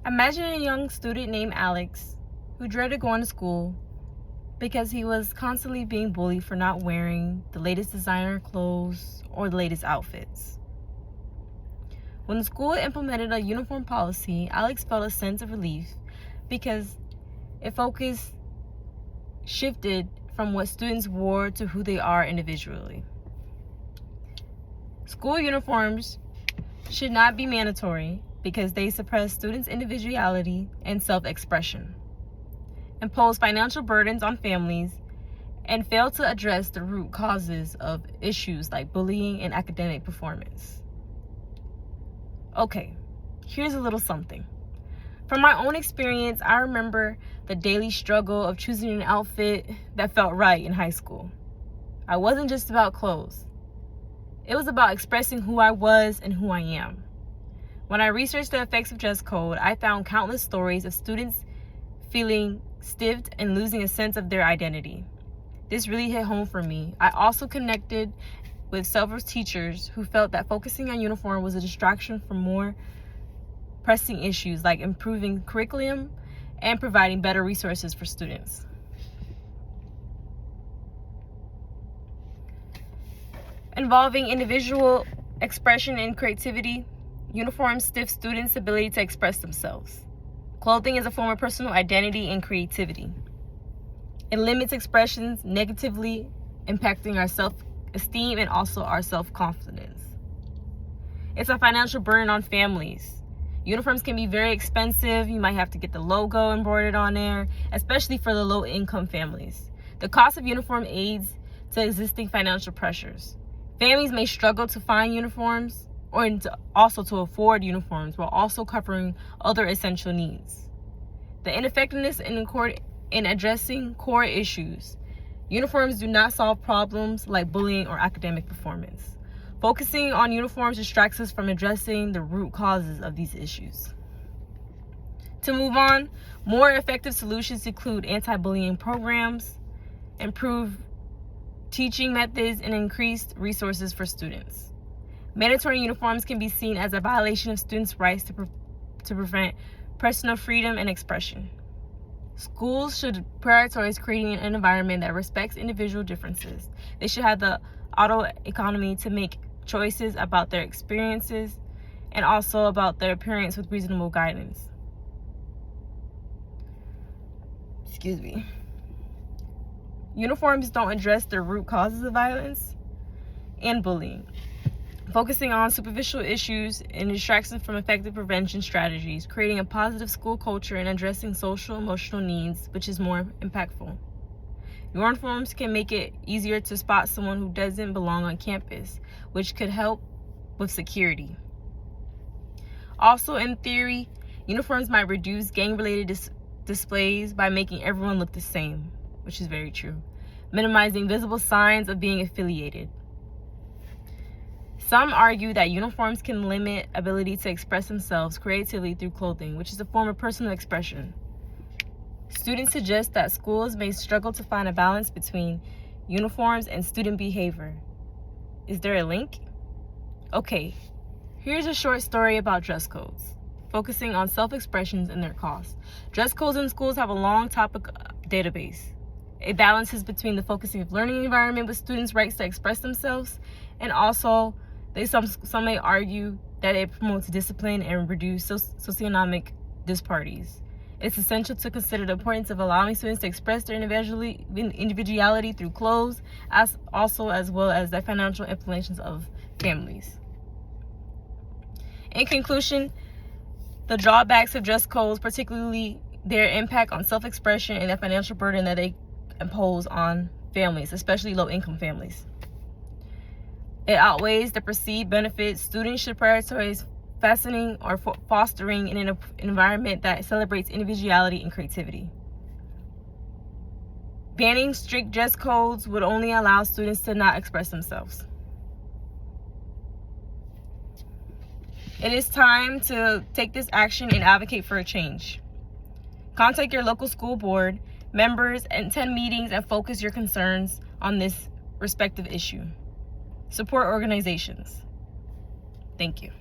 Imagine a young student named Alex who dreaded going to school because he was constantly being bullied for not wearing the latest designer clothes or the latest outfits. When the school implemented a uniform policy, Alex felt a sense of relief because its focus shifted from what students wore to who they are individually. School uniforms should not be mandatory because they suppress students' individuality and self-expression, impose financial burdens on families, and fail to address the root causes of issues like bullying and academic performance. Okay, here's a little something. From my own experience, I remember the daily struggle of choosing an outfit that felt right in high school. I wasn't just about clothes. It was about expressing who I was and who I am. When I researched the effects of dress code, I found countless stories of students feeling stiffed and losing a sense of their identity. This really hit home for me. I also connected with several teachers who felt that focusing on uniform was a distraction from more pressing issues like improving curriculum and providing better resources for students. Involving individual expression and creativity, uniforms stiff students' ability to express themselves. Clothing is a form of personal identity and creativity. It limits expressions, negatively impacting our self-esteem and also our self-confidence. It's a financial burden on families. Uniforms can be very expensive. You might have to get the logo embroidered on there, especially for the low-income families. The cost of uniform aids to existing financial pressures. Families may struggle to find uniforms or also to afford uniforms while also covering other essential needs. The ineffectiveness in addressing core issues. Uniforms do not solve problems like bullying or academic performance. Focusing on uniforms distracts us from addressing the root causes of these issues. To move on, more effective solutions include anti-bullying programs, improved teaching methods, and increased resources for students. Mandatory uniforms can be seen as a violation of students' rights to prevent personal freedom and expression. Schools should prioritize creating an environment that respects individual differences. They should have the autonomy to make choices about their experiences and also about their appearance with reasonable guidance. Uniforms don't address the root causes of violence and bullying, focusing on superficial issues and distracts us from effective prevention strategies, creating a positive school culture and addressing social emotional needs, which is more impactful. Uniforms can make it easier to spot someone who doesn't belong on campus, which could help with security. Also, in theory, uniforms might reduce gang-related displays by making everyone look the same, which is very true, minimizing visible signs of being affiliated. Some argue that uniforms can limit ability to express themselves creatively through clothing, which is a form of personal expression. Students suggest that schools may struggle to find a balance between uniforms and student behavior. Is there a link? Okay, here's a short story about dress codes, focusing on self-expressions and their costs. Dress codes in schools have a long topic database. It balances between the focusing of learning environment with students' rights to express themselves, and also some may argue that it promotes discipline and reduce socioeconomic disparities. It's essential to consider the importance of allowing students to express their individuality through clothes, as well as the financial implications of families. In conclusion, the drawbacks of dress codes, particularly their impact on self-expression and the financial burden that they impose on families, especially low-income families. It outweighs the perceived benefits. Students should prioritize fastening or fostering in an environment that celebrates individuality and creativity. Banning strict dress codes would only allow students to not express themselves. It is time to take this action and advocate for a change. Contact your local school board members and attend meetings and focus your concerns on this respective issue. Support organizations. Thank you.